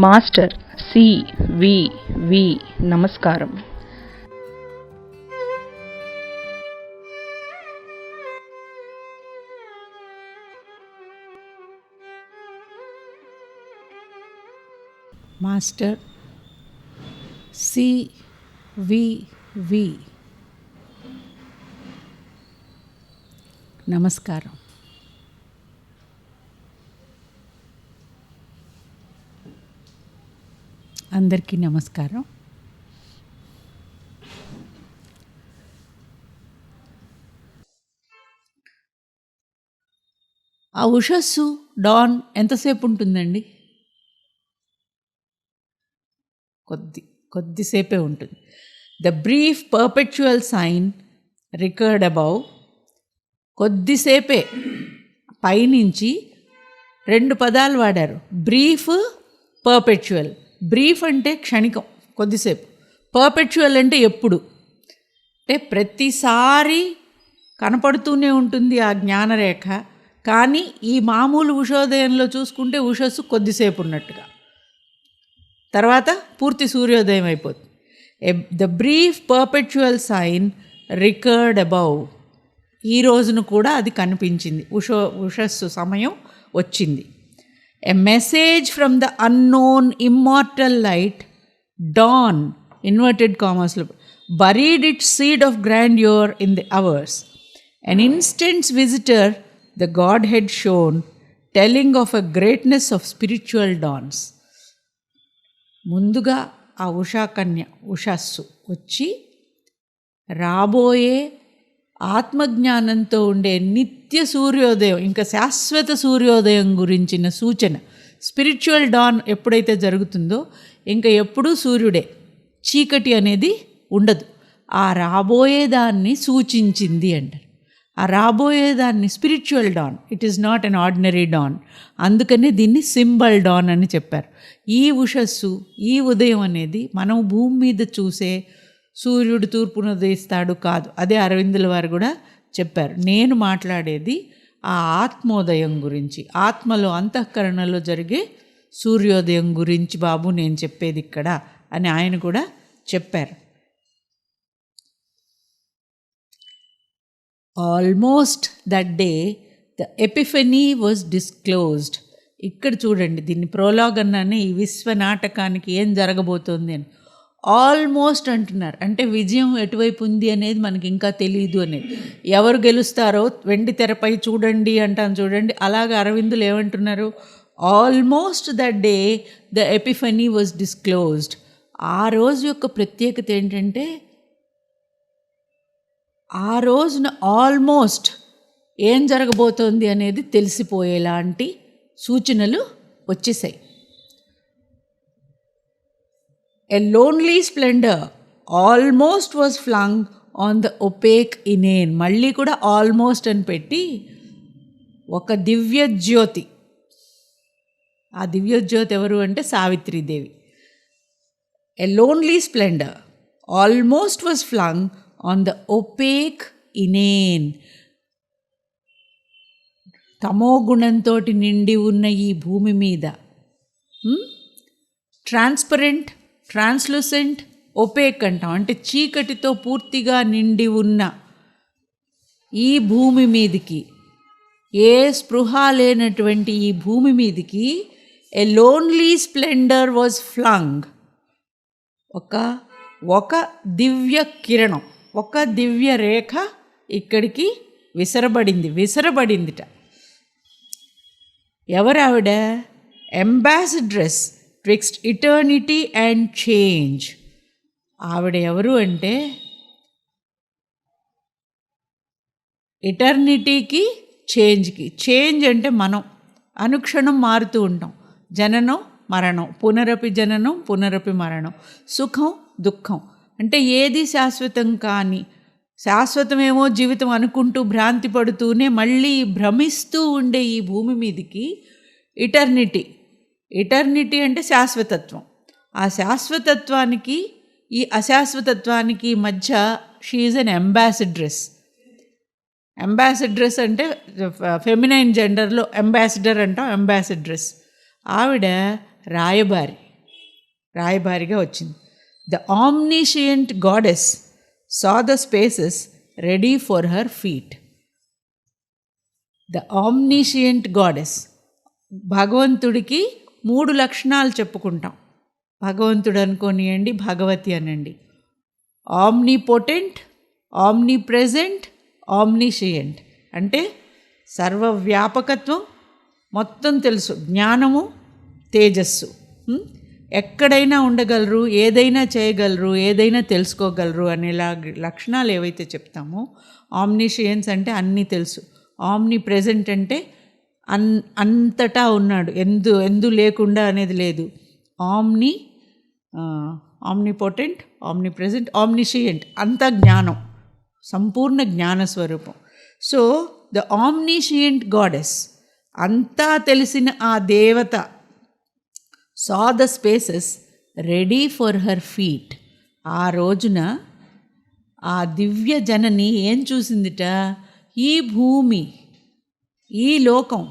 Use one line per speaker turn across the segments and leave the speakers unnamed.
Master CVV. నమస్కారం.
Master CVV. నమస్కారం. అందరికీ నమస్కారం. ఆ ఉషస్సు డాన్ ఎంతసేపు ఉంటుందండి? కొద్దిసేపే ఉంటుంది. The brief perpetual sign record above. కొద్దిసేపే. పైనుంచి 2 పదాలు వాడారు, బ్రీఫ్, పర్పెచువల్. బ్రీఫ్ అంటే క్షణికం, కొద్దిసేపు. పర్పెచువల్ అంటే ఎప్పుడు, అంటే ప్రతిసారి కనపడుతూనే ఉంటుంది ఆ జ్ఞానరేఖ. కానీ ఈ మామూలు ఉషోదయంలో చూసుకుంటే ఉషస్సు కొద్దిసేపు ఉన్నట్టుగా, తర్వాత పూర్తి సూర్యోదయం అయిపోతుంది. The brief perpetual sign record above. ఈ రోజును కూడా అది కనిపించింది, ఉషస్సు సమయం వచ్చింది. A message from the unknown immortal light, dawn, inverted కామర్స్లో, buried it seed of grandeur in the hours. An instant's visitor, the Godhead shown, telling of a greatness of spiritual dawns. ముందుగా ఆ ఉషాకన్య, ఉషస్సు వచ్చి రాబోయే ఆత్మజ్ఞానంతో ఉండే నిత్య సూర్యోదయం, ఇంకా శాశ్వత సూర్యోదయం గురించిన సూచన. స్పిరిచువల్ డాన్ ఎప్పుడైతే జరుగుతుందో ఇంకా ఎప్పుడూ సూర్యుడే, చీకటి అనేది ఉండదు. ఆ రాబోయేదాన్ని సూచించింది అంటారు. ఆ రాబోయేదాన్ని spiritual dawn, it is not an ordinary dawn. అందుకనే దీన్ని సింబల్ డాన్ అని చెప్పారు. ఈ ఉషస్సు, ఈ ఉదయం అనేది మనం భూమి మీద చూసే సూర్యుడు తూర్పున ఉదయిస్తాడు కాదు. అదే అరవిందుల వారు కూడా చెప్పారు. నేను మాట్లాడేది ఆ ఆత్మోదయం గురించి, ఆత్మలో, అంతఃకరణలో జరిగే సూర్యోదయం గురించి బాబు నేను చెప్పేది ఇక్కడ అని ఆయన కూడా చెప్పారు. Almost that day the Epiphany was disclosed. ఇక్కడ చూడండి, దీన్ని ప్రోలాగ్ అన్నానే, ఈ విశ్వ నాటకానికి ఏం జరగబోతోంది అని. ఆల్మోస్ట్ అంటున్నారు, అంటే విజయం ఎటువైపు ఉంది అనేది మనకి ఇంకా తెలియదు అనేది. ఎవరు గెలుస్తారో వెండి తెరపై చూడండి అంటాను చూడండి, అలాగే అరవిందులు ఏమంటున్నారు, almost that day the Epiphany was disclosed. ఆ రోజు యొక్క ప్రత్యేకత ఏంటంటే, ఆ రోజున ఆల్మోస్ట్ ఏం జరగబోతోంది అనేది తెలిసిపోయేలాంటి సూచనలు వచ్చేసాయి. A lonely splendour almost was flung on the opaque inane. మళ్ళీ కూడా ఆల్మోస్ట్ అని పెట్టి ఒక దివ్య జ్యోతి. ఆ దివ్య జ్యోతి ఎవరు అంటే Savitri Devi. A lonely splendour almost was flung on the opaque inane. తమోగుణంతో నిండి ఉన్న ఈ భూమి మీద, ట్రాన్స్పరెంట్, ట్రాన్స్లూసెంట్, ఒపేక్ అంటాం, అంటే చీకటితో పూర్తిగా నిండి ఉన్న ఈ భూమి మీదికి, ఏ స్పృహ లేనటువంటి ఈ భూమి మీదికి ఎ లోన్లీ స్ప్లెండర్ వాజ్ ఫ్లంగ్. ఒక దివ్య కిరణం, ఒక దివ్య రేఖ ఇక్కడికి విసరబడిందిట. ఎవరావిడ? అంబాసిడ్రెస్ ట్విక్స్ట్ ఇటర్నిటీ అండ్ చేంజ్. ఆవిడ ఎవరు అంటే, ఇటర్నిటీకి, చేంజ్కి. చేంజ్ అంటే మనం అనుక్షణం మారుతూ ఉంటాం. జననం మరణం, పునరపి జననం పునరపి మరణం, సుఖం దుఃఖం. అంటే ఏది శాశ్వతం కాని, శాశ్వతమేమో జీవితం అనుకుంటూ భ్రాంతి పడుతూనే మళ్ళీ భ్రమిస్తూ ఉండే ఈ భూమి మీదికి ఇటర్నిటీ అంటే శాశ్వతత్వం. ఆ శాశ్వతత్వానికి, ఈ అశాశ్వతత్వానికి మధ్య షీ ఈజ్ అన్ అంబాసిడ్రెస్. అంబాసిడ్రెస్ అంటే ఫెమినైన్ జెండర్లో అంబాసిడర్ అంటాం, అంబాసిడ్రెస్. ఆవిడ రాయబారి. రాయబారిగా వచ్చింది. The omniscient goddess saw the spaces ready for her feet. The omniscient goddess, భగవంతుడికి 3 లక్షణాలు చెప్పుకుంటాం. భగవంతుడు అనుకోనియండి, భగవతి అనండి. Omnipotent, omnipresent, omniscient. అంటే సర్వవ్యాపకత్వం, మొత్తం తెలుసు, జ్ఞానము, తేజస్సు. ఎక్కడైనా ఉండగలరు, ఏదైనా చేయగలరు, ఏదైనా తెలుసుకోగలరు అనేలా లక్షణాలు ఏవైతే చెప్తామో. ఆమ్నిషియన్స్ అంటే అన్నీ తెలుసు. ఆమ్ని ప్రెజెంట్ అంటే అంతటా ఉన్నాడు, ఎందు లేకుండా అనేది లేదు. ఆమ్నిపోటెంట్, ఆమ్నిప్రెజెంట్, ఆమ్నిషియంట్, అంతా జ్ఞానం, సంపూర్ణ జ్ఞానస్వరూపం. సో ద ఆమ్నిషియంట్ గాడెస్, అంతా తెలిసిన ఆ దేవత, సా the spaces ready for her feet. ఆ రోజున ఆ దివ్య జనని ఏం చూసిందిట? ఈ భూమి, ఈ లోకం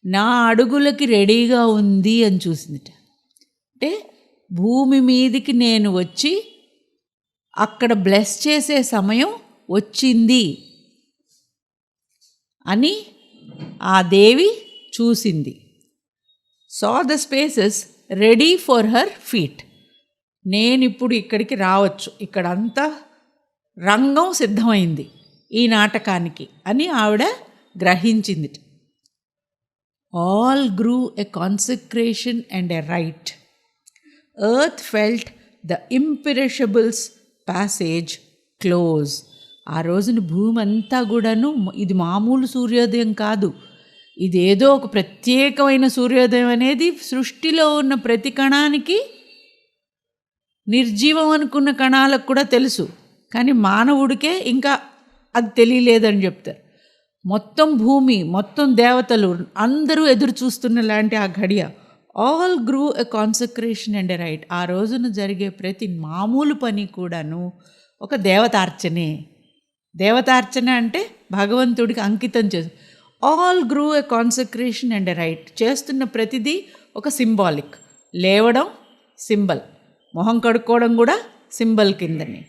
నా అడుగులకి రెడీగా ఉంది అని చూసిందిట. అంటే భూమి మీదికి నేను వచ్చి అక్కడ బ్లెస్ చేసే సమయం వచ్చింది అని ఆ దేవి చూసింది. సా the spaces ready for her feet. నేనిప్పుడు ఇక్కడికి రావచ్చు, ఇక్కడంతా రంగం సిద్ధమైంది ఈ నాటకానికి అని ఆవిడ గ్రహించింది. All grew a consecration and a rite. Earth felt the imperishable's passage close. ఆ రోజున భూమి అంతా కూడాను, ఇది మామూలు సూర్యోదయం కాదు, ఇదేదో ఒక ప్రత్యేకమైన సూర్యోదయం అనేది సృష్టిలో ఉన్న ప్రతి కణానికి, నిర్జీవం అనుకున్న కణాలకు కూడా తెలుసు, కానీ మానవుడికే ఇంకా అది తెలియలేదని చెప్తారు. మొత్తం భూమి, మొత్తం దేవతలు అందరూ ఎదురు చూస్తున్న లాంటి ఆ ఘడియ. All grew a consecration and a rite. ఆ రోజున జరిగే ప్రతి మామూలు పని కూడాను ఒక దేవతార్చనే. దేవతార్చన అంటే భగవంతుడికి అంకితం చేసు. All grew a consecration and a rite. చేస్తున్న ప్రతిదీ ఒక సింబాలిక్. లేవడం సింబల్, మొహం కడుక్కోవడం కూడా సింబల్ కిందని.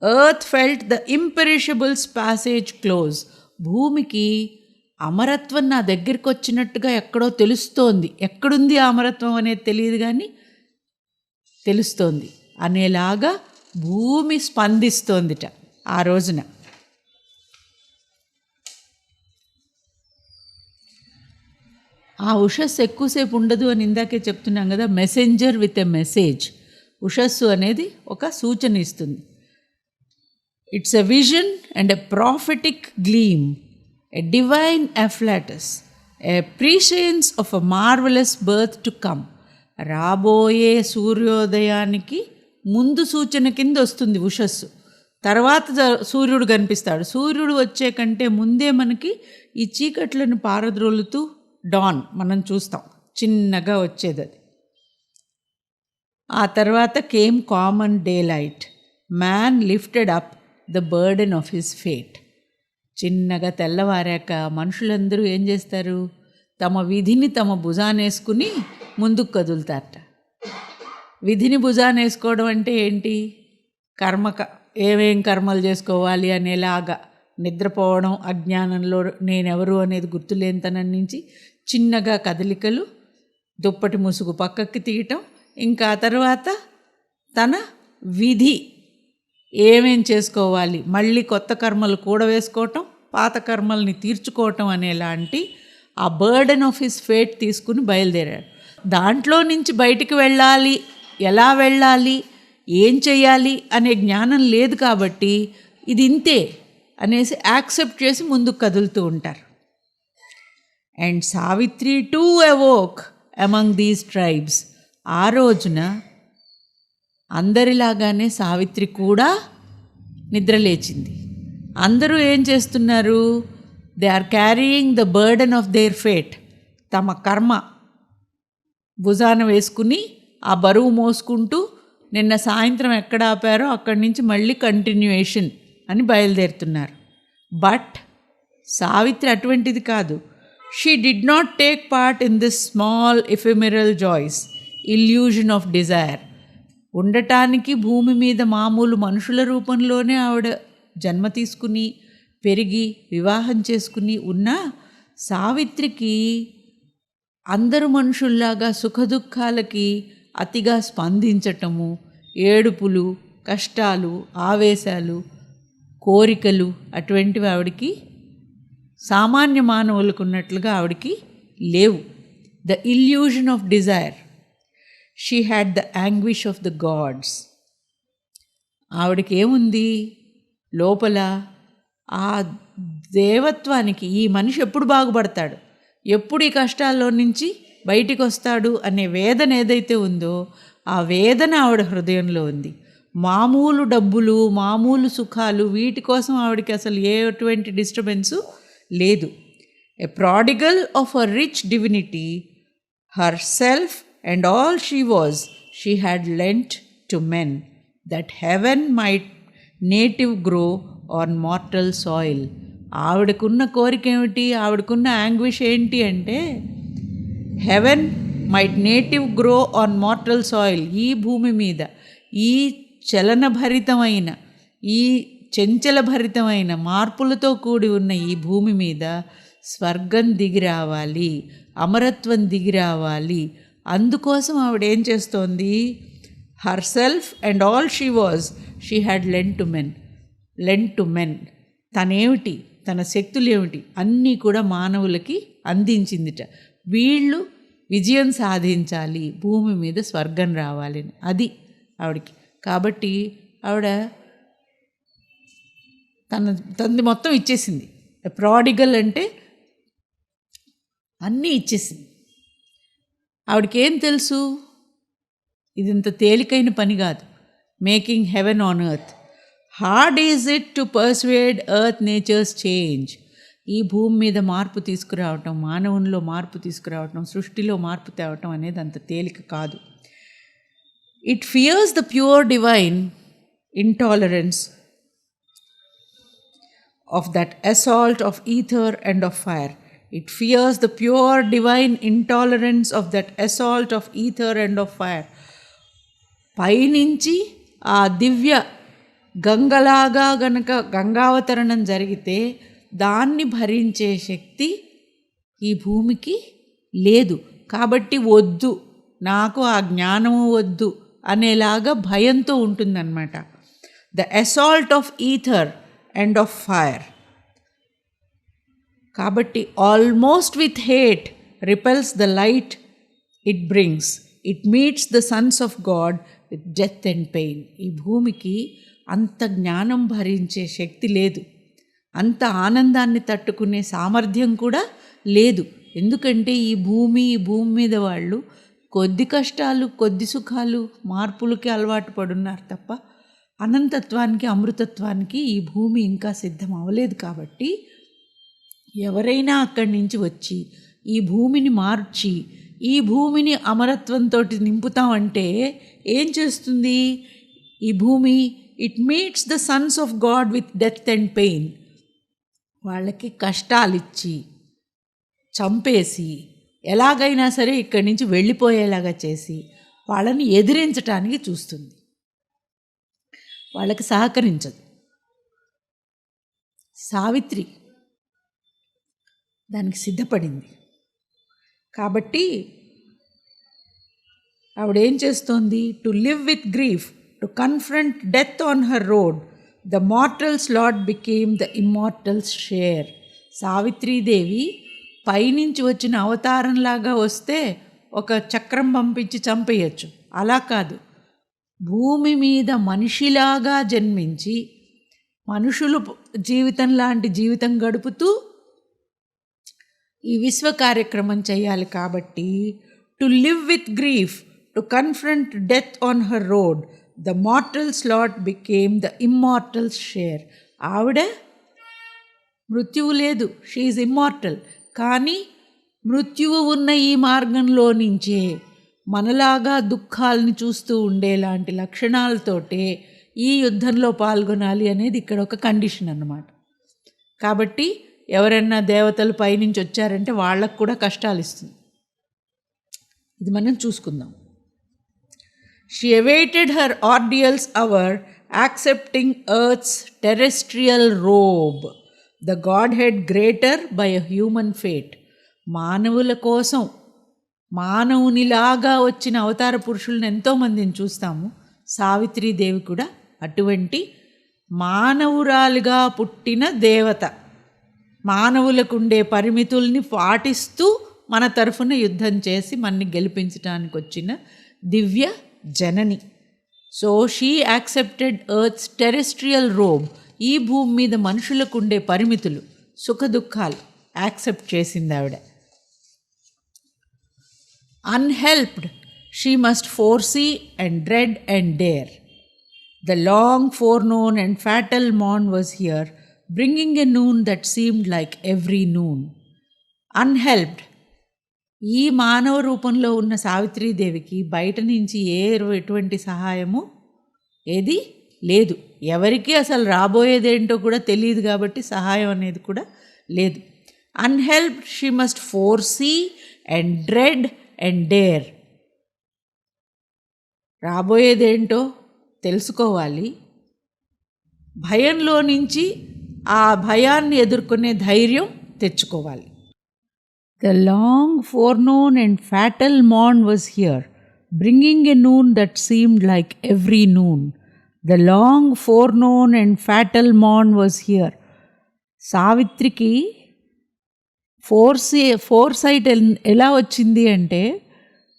Earth felt the imperishable's passage close. భూమికి అమరత్వం నా దగ్గరికి వచ్చినట్టుగా ఎక్కడో తెలుస్తోంది. ఎక్కడుంది ఆ అమరత్వం అనేది తెలియదు కానీ తెలుస్తోంది అనేలాగా భూమి స్పందిస్తోందిట ఆ రోజున. ఆ ఉషస్సు ఎక్కువసేపు ఉండదు అని ఇందాకే చెప్తున్నాం కదా, మెసెంజర్ విత్ ఎ మెసేజ్. ఉషస్సు అనేది ఒక సూచన ఇస్తుంది. It's a vision and a prophetic gleam, a divine afflatus, a prescience of a marvellous birth to come. రాబోయే సూర్యోదయానికి ముందు సూచన కింద వస్తుంది ఉషస్సు. తర్వాత సూర్యుడు కనిపిస్తాడు. సూర్యుడు వచ్చే కంటే ముందే మనకి ఈ చీకట్లను పారద్రోలుతూ డాన్ మనం చూస్తాం, చిన్నగా వచ్చేది అది. ఆ తర్వాత came common day light. Man lifted up the burden of his fate. చిన్నగా తెల్లవారాక మనుషులందరూ ఏం చేస్తారు? తమ విధిని తమ భుజానేసుకుని ముందుకు కదులుతారట. విధిని భుజానేసుకోవడం అంటే ఏంటి? ఏమేం కర్మలు చేసుకోవాలి అనేలాగా నిద్రపోవడం, అజ్ఞానంలో నేనెవరు అనేది గుర్తులేనితనం నుంచి చిన్నగా కదలికలు, దుప్పటి ముసుగు పక్కకి తీయటం, ఇంకా తర్వాత తన విధి ఏమేం చేసుకోవాలి, మళ్ళీ కొత్త కర్మలు కూడవేసుకోవటం, పాత కర్మల్ని తీర్చుకోవటం అనేలాంటి ఆ బర్డెన్ ఆఫ్ హిస్ ఫేట్ తీసుకుని బయలుదేరాడు. దాంట్లో నుంచి బయటికి వెళ్ళాలి, ఎలా వెళ్ళాలి, ఏం చేయాలి అనే జ్ఞానం లేదు కాబట్టి ఇది ఇంతే అనేసి యాక్సెప్ట్ చేసి ముందుకు కదులుతూ ఉంటారు. And Savitri too awoke among these tribes. ఆ రోజున అందరిలాగానే సావిత్రి కూడా నిద్రలేచింది. అందరూ ఏం చేస్తున్నారు? They are carrying the burden of their fate. తమ కర్మ భుజాన వేసుకుని ఆ బరువు మోసుకుంటూ నిన్న సాయంత్రం ఎక్కడ ఆపారో అక్కడి నుంచి మళ్ళీ కంటిన్యూయేషన్ అని బయలుదేరుతున్నారు. బట్ సావిత్రి అటువంటిది కాదు. She did not take part in this small ephemeral joys, illusion of desire. ఉండటానికి భూమి మీద మామూలు మనుషుల రూపంలోనే ఆవిడ జన్మ తీసుకుని పెరిగి వివాహం చేసుకుని ఉన్న సావిత్రికి అందరు మనుషుల్లాగా సుఖదుఖాలకి అతిగా స్పందించటము, ఏడుపులు, కష్టాలు, ఆవేశాలు, కోరికలు అటువంటివి ఆవిడికి సామాన్య మానవులకు ఉన్నట్లుగా ఆవిడికి లేవు. The illusion of desire, she had the anguish of the gods. ఆవిడకి ఏముంది లోపల? ఆ దేవత్వానికి ఈ మనిషి ఎప్పుడు బాగుపడతాడు, ఎప్పుడు ఈ కష్టాల్లో నుంచి బయటికి వస్తాడు అనే వేదన ఏదైతే ఉందో ఆ వేదన ఆవిడ హృదయంలో ఉంది. మామూలు డబ్బులు, మామూలు సుఖాలు, వీటి కోసం ఆవిడకి అసలు ఎటువంటి డిస్టర్బెన్సు లేదు. A prodigal of a rich divinity, her self and all she was, she had lent to men that heaven might native grow on mortal soil. ఆవిడకున్న కోరిక ఏమిటి, ఆవిడకున్న యాంగ్విష్ ఏంటి అంటే heaven might native grow on mortal soil. ఈ భూమి మీద, ఈ చలనభరితమైన, ఈ చంచలభరితమైన మార్పులతో కూడి ఉన్న ఈ భూమి మీద స్వర్గం దిగి రావాలి, అమరత్వం దిగి రావాలి. అందుకోసం ఆవిడ ఏం చేస్తోంది? Her self and all she was, she had lent to men. తనేమిటి, తన శక్తులు ఏమిటి అన్నీ కూడా మానవులకి అందించిందిట. వీళ్ళు విజయం సాధించాలి, భూమి మీద స్వర్గం రావాలని, అది ఆవిడకి. కాబట్టి ఆవిడ తనది మొత్తం ఇచ్చేసింది. ప్రాడిగల్ అంటే అన్నీ ఇచ్చేసింది. ఆవిడకి ఏం తెలుసు? ఇది ఇంత తేలికైన పని కాదు. Making heaven on earth. Hard is it to persuade earth nature's change. ఈ భూమి మీద మార్పు తీసుకురావటం, మానవునిలో మార్పు తీసుకురావటం, సృష్టిలో మార్పు తేవటం అనేది అంత తేలిక కాదు. It fears the pure divine intolerance of that assault of ether and of fire. It fears the pure divine intolerance of that assault of ether and of fire. పైనుంచి ఆ దివ్య గంగలాగా గనక గంగావతరణం జరిగితే దాన్ని భరించే శక్తి ఈ భూమికి లేదు. కాబట్టి వద్దు, నాకు ఆ జ్ఞానము వద్దు అనేలాగా భయంతో ఉంటుందన్నమాట. The assault of ether and of fire. కాబట్టి almost with hate repels the light it brings. It meets the sons of God with death and pain. ఈ భూమికి అంత జ్ఞానం భరించే శక్తి లేదు, అంత ఆనందాన్ని తట్టుకునే సామర్థ్యం కూడా లేదు. ఎందుకంటే ఈ భూమి మీద వాళ్ళు కొద్ది కష్టాలు, కొద్ది సుఖాలు, మార్పులకి అలవాటు పడున్నారు తప్ప అనంతత్వానికి, అమృతత్వానికి ఈ భూమి ఇంకా సిద్ధం అవ్వలేదు. కాబట్టి ఎవరైనా అక్కడి నుంచి వచ్చి ఈ భూమిని మార్చి ఈ భూమిని అమరత్వంతో నింపుతామంటే ఏం చేస్తుంది ఈ భూమి? It meets the sons of God with death and pain. వాళ్ళకి కష్టాలిచ్చి చంపేసి ఎలాగైనా సరే ఇక్కడి నుంచి వెళ్ళిపోయేలాగా చేసి వాళ్ళని ఎదిరించటానికి చూస్తుంది, వాళ్ళకి సహకరించదు. సావిత్రి దానికి సిద్ధపడింది. కాబట్టి ఆవిడేం చేస్తోంది? To live with grief, to confront death on her road, the mortal's lot became the immortal's share. Savitridevi పైనుంచి వచ్చిన అవతారంలాగా వస్తే ఒక చక్రం పంపించి చంపేయచ్చు, అలా కాదు. భూమి మీద మనిషిలాగా జన్మించి మనుషులు జీవితం లాంటి జీవితం గడుపుతూ ఈ విశ్వ కార్యక్రమం చేయాలి. కాబట్టి to live with grief, to confront death on her road, the mortal's lot became the immortal's share. ఆవిడ మృత్యువు లేదు, షీ ఈజ్ ఇమ్మార్టల్. కానీ మృత్యువు ఉన్న ఈ మార్గంలో నుంచే మనలాగా దుఃఖాలని చూస్తూ ఉండేలాంటి లక్షణాలతోటే ఈ యుద్ధంలో పాల్గొనాలి అనేది ఇక్కడ ఒక కండిషన్ అన్నమాట. కాబట్టి ఎవరైనా దేవతలు పైనుంచి వచ్చారంటే వాళ్ళకు కూడా కష్టాలు ఇస్తుంది. ఇది మనం చూసుకుందాం. She awaited her ordeal's hour, accepting Earth's terrestrial robe, the Godhead greater by a human fate. మానవుల కోసం మానవునిలాగా వచ్చిన అవతార పురుషులను ఎంతోమందిని చూస్తాము. సావిత్రీదేవి కూడా అటువంటి మానవురాలుగా పుట్టిన దేవత. మానవులకుండే పరిమితుల్ని పాటిస్తూ మన తరఫున యుద్ధం చేసి మనని గెలిపించడానికి వచ్చిన దివ్య జనని. So she accepted earth's terrestrial robe. ఈ భూమి మీద మనుషులకు ఉండే పరిమితులు, సుఖ దుఃఖాలు యాక్సెప్ట్ చేసింది ఆవిడ. Unhelped she must foresee and dread and dare. The long forenoon and fatal morn was here, bringing a noon that seemed like every noon. Unhelped. ఈ మానవ రూపంలో ఉన్న సావిత్రీదేవికి బయట నుంచి ఎటువంటి సహాయము ఏది లేదు. ఎవరికి అసలు రాబోయేదేంటో కూడా తెలియదు కాబట్టి సహాయం అనేది కూడా లేదు. Unhelped she must foresee and dread and dare. రాబోయేదేంటో తెలుసుకోవాలి, భయంలో నుంచి ఆ భయాన్ని ఎదుర్కొనే ధైర్యం తెచ్చుకోవాలి. The long forenoon and fatal morn was here, bringing a noon that seemed like every noon. The long forenoon and fatal morn was here. సావిత్రికి ఫోర్సైట్ ఎలా వచ్చింది అంటే,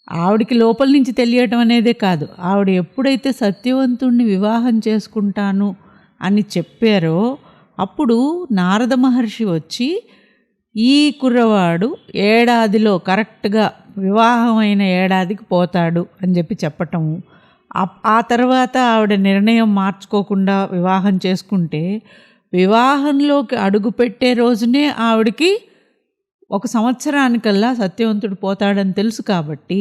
ఆవిడికి లోపల నుంచి తెలియటం అనేదే కాదు, ఆవిడ ఎప్పుడైతే సత్యవంతుణ్ణి వివాహం చేసుకుంటాను అని చెప్పారో అప్పుడు నారద మహర్షి వచ్చి ఈ కుర్రవాడు ఏడాదిలో కరెక్ట్గా వివాహమైన ఏడాదికి పోతాడు అని చెప్పటము. ఆ తర్వాత ఆవిడ నిర్ణయం మార్చుకోకుండా వివాహం చేసుకుంటే వివాహంలోకి అడుగు పెట్టే రోజునే ఆవిడకి 1 సంవత్సరానికల్లా సత్యవంతుడు పోతాడని తెలుసు కాబట్టి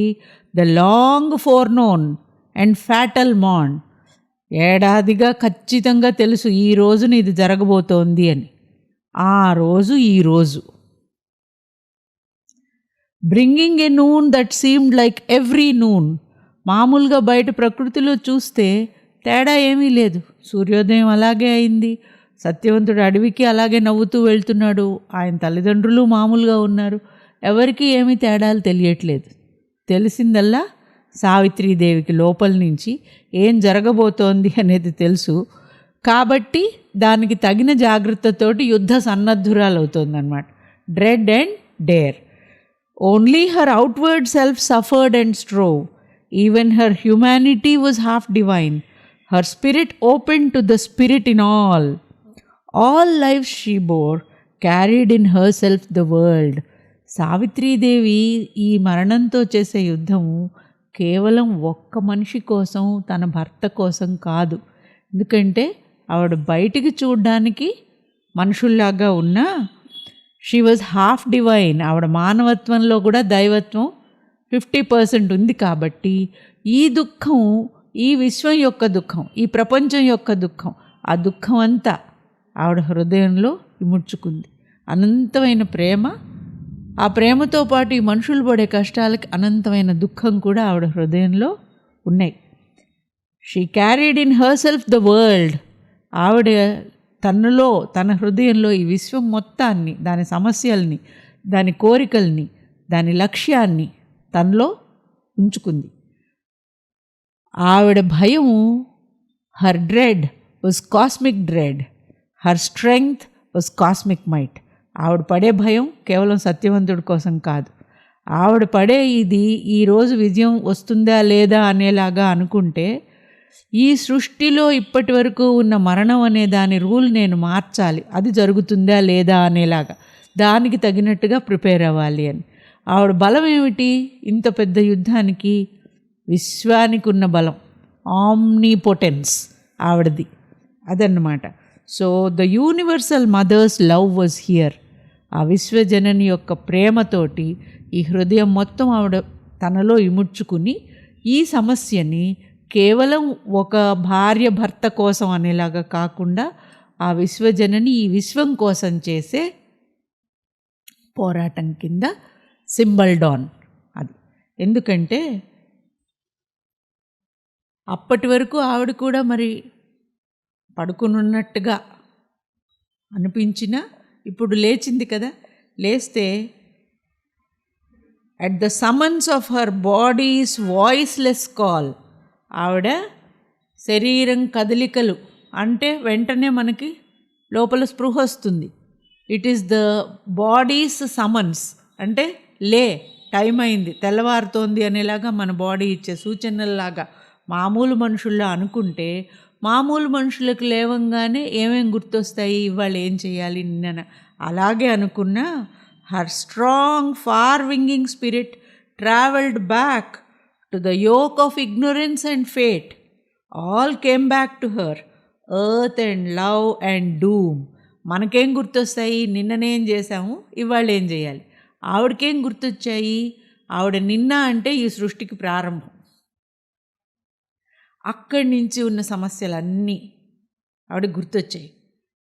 the long forenoon and fatal morn, ఏడాదిగా ఖచ్చితంగా తెలుసు ఈ రోజున ఇది జరగబోతోంది అని. ఆ రోజు ఈ రోజు. Bringing a noon that seemed like every noon. మామూలుగా బయట ప్రకృతిలో చూస్తే తేడా ఏమీ లేదు, సూర్యోదయం అలాగే అయింది, సత్యవంతుడు అడవికి అలాగే నవ్వుతూ వెళ్తున్నాడు, ఆయన తల్లిదండ్రులు మామూలుగా ఉన్నారు, ఎవరికి ఏమీ తేడాలు తెలియట్లేదు. తెలిసిందల్లా సావిత్రీదేవికి లోపల నుంచి ఏం జరగబోతోంది అనేది తెలుసు కాబట్టి దానికి తగిన జాగ్రత్తతోటి యుద్ధ సన్నద్ధురాలు అవుతుందన్నమాట. Dread and dare. Only her outward self suffered and strove. Even her humanity was half divine. Her spirit open to the spirit in all. All lives she bore, carried in herself the world. Savitridevi ఈ మరణంతో చేసే యుద్ధము కేవలం ఒక్క మనిషి కోసం, తన భర్త కోసం కాదు. ఎందుకంటే ఆవిడ బయటికి చూడ్డానికి మనుషుల్లాగా ఉన్నా షీ వాజ్ హాఫ్ డివైన్. ఆవిడ మానవత్వంలో కూడా దైవత్వం 50% ఉంది కాబట్టి ఈ దుఃఖం, ఈ విశ్వం యొక్క దుఃఖం, ఈ ప్రపంచం యొక్క దుఃఖం, ఆ దుఃఖం అంతా ఆవిడ హృదయంలో ఇముడ్చుకుంది. అనంతమైన ప్రేమ, ఆ ప్రేమతో పాటు ఈ మనుషులు పడే కష్టాలకి అనంతమైన దుఃఖం కూడా ఆవిడ హృదయంలో ఉన్నాయి. She carried in her self the world. ఆవిడ తనలో, తన హృదయంలో ఈ విశ్వం మొత్తాన్ని, దాని సమస్యల్ని, దాని కోరికల్ని, దాని లక్ష్యాన్ని తనలో ఉంచుకుంది. ఆవిడ భయం, her dread was cosmic dread. Her strength was cosmic might. ఆవిడ పడే భయం కేవలం సత్యవంతుడి కోసం కాదు. ఆవిడ పడే ఇది ఈరోజు విజయం వస్తుందా లేదా అనేలాగా అనుకుంటే, ఈ సృష్టిలో ఇప్పటి వరకు ఉన్న మరణం అనే దాని రూల్ నేను మార్చాలి, అది జరుగుతుందా లేదా అనేలాగా, దానికి తగినట్టుగా ప్రిపేర్ అవ్వాలి అని. ఆవిడ బలం ఏమిటి ఇంత పెద్ద యుద్ధానికి? విశ్వానికి ఉన్న బలం, ఆమ్నిపోటెన్స్ ఆవిడది, అదన్నమాట. So the universal mother's love was here. ఆ విశ్వజనని యొక్క ప్రేమతోటి ఈ హృదయం మొత్తం ఆవిడ తనలో ఇముడ్చుకుని ఈ సమస్యని కేవలం ఒక భార్య భర్త కోసం అనేలాగా కాకుండా ఆ విశ్వజనని ఈ విశ్వం కోసం చేసే పోరాటం కింద సింబల్ డాన్ అది. ఎందుకంటే అప్పటి వరకు ఆవిడ కూడా మరి పడుకునున్నట్టుగా అనిపించినా ఇప్పుడు లేచింది కదా. లేస్తే at the summons of her bodies voiceless call, ఆవిడ శరీరం కదలికలు అంటే వెంటనే మనకి లోపల స్పృహ వస్తుంది. It is the bodies summons అంటే టైం అయింది, తెల్లవారుతోంది అనేలాగా మన బాడీ ఇచ్చే సూచనల్లాగా. మామూలు మనుషుల్లో అనుకుంటే మామూలు మనుషులకు లేవంగానే ఏమేం గుర్తొస్తాయి, ఇవాళ ఏం చేయాలి నిన్న, అలాగే అనుకున్నా her strong far winging spirit travelled back to the yoke of ignorance and fate. All came back to her, earth and love and doom. మనకేం గుర్తొస్తాయి, నిన్ననేం చేశాము, ఇవాళ ఏం చేయాలి. ఆవిడకేం గుర్తొచ్చాయి, ఆవిడ నిన్న అంటే ఈ సృష్టికి ప్రారంభం. అక్కడి నుంచి ఉన్న సమస్యలన్నీ ఆవిడ గుర్తొచ్చాయి.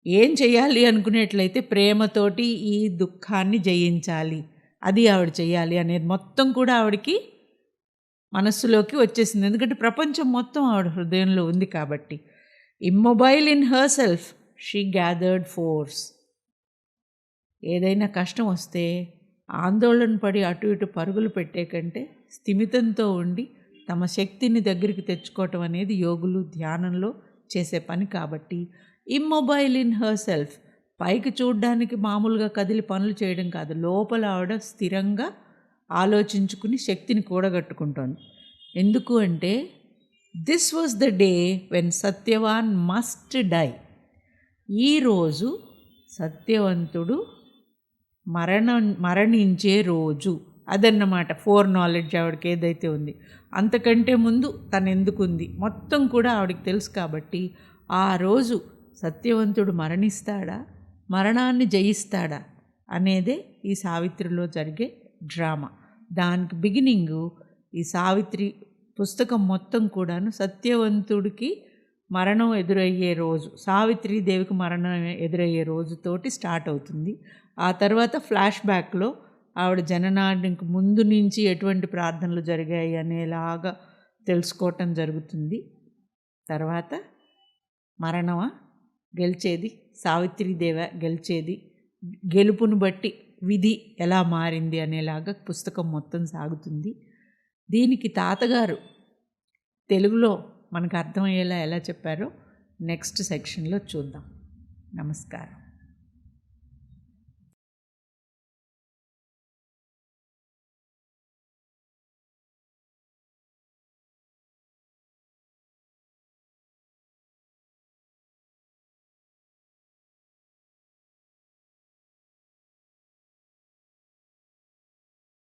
ఏం చేయాలి అనుకునేట్లయితే ప్రేమతోటి ఈ దుఃఖాన్ని జయించాలి, అది ఆవిడ చేయాలి అనేది మొత్తం కూడా ఆవిడకి మనస్సులోకి వచ్చేసింది. ఎందుకంటే ప్రపంచం మొత్తం ఆవిడ హృదయంలో ఉంది కాబట్టి. Immobile in her self she gathered force. ఏదైనా కష్టం వస్తే ఆందోళన పడి అటు ఇటు పరుగులు పెట్టే కంటే స్థిమితంతో ఉండి తమ శక్తిని దగ్గరికి తెచ్చుకోవటం అనేది యోగులు ధ్యానంలో చేసే పని కాబట్టి ఇమ్మొబైల్ ఇన్ హర్ సెల్ఫ్, పైకి చూడడానికి మామూలుగా కదిలి పనులు చేయడం కాదు, లోపల ఆవిడ స్థిరంగా ఆలోచించుకుని శక్తిని కూడగట్టుకుంటోంది. ఎందుకు అంటే this was the day when Satyavan must die. ఈరోజు సత్యవంతుడు మరణించే రోజు, అదన్నమాట ఫోర్ నాలెడ్జ్ ఆవిడకి ఏదైతే ఉంది. అంతకంటే ముందు తను ఎందుకుంది మొత్తం కూడా ఆవిడకి తెలుసు కాబట్టి ఆ రోజు సత్యవంతుడు మరణిస్తాడా, మరణాన్ని జయిస్తాడా అనేదే ఈ సావిత్రిలో జరిగే డ్రామా. దానికి బిగినింగు ఈ సావిత్రి పుస్తకం మొత్తం కూడాను సత్యవంతుడికి మరణం ఎదురయ్యే రోజు, సావిత్రీదేవికి మరణం ఎదురయ్యే రోజుతోటి స్టార్ట్ అవుతుంది. ఆ తర్వాత ఫ్లాష్ బ్యాక్లో ఆవిడ జననానికి ముందు నుంచి ఎటువంటి ప్రార్థనలు జరిగాయి అనేలాగా తెలుసుకోవటం జరుగుతుంది. తర్వాత మరణమా గెలిచేది, సావిత్రీదేవ గెలిచేది, గెలుపును బట్టి విధి ఎలా మారింది అనేలాగా పుస్తకం మొత్తం సాగుతుంది. దీనికి తాతగారు తెలుగులో మనకు అర్థమయ్యేలా ఎలా చెప్పారో నెక్స్ట్ సెక్షన్లో చూద్దాం. నమస్కారం.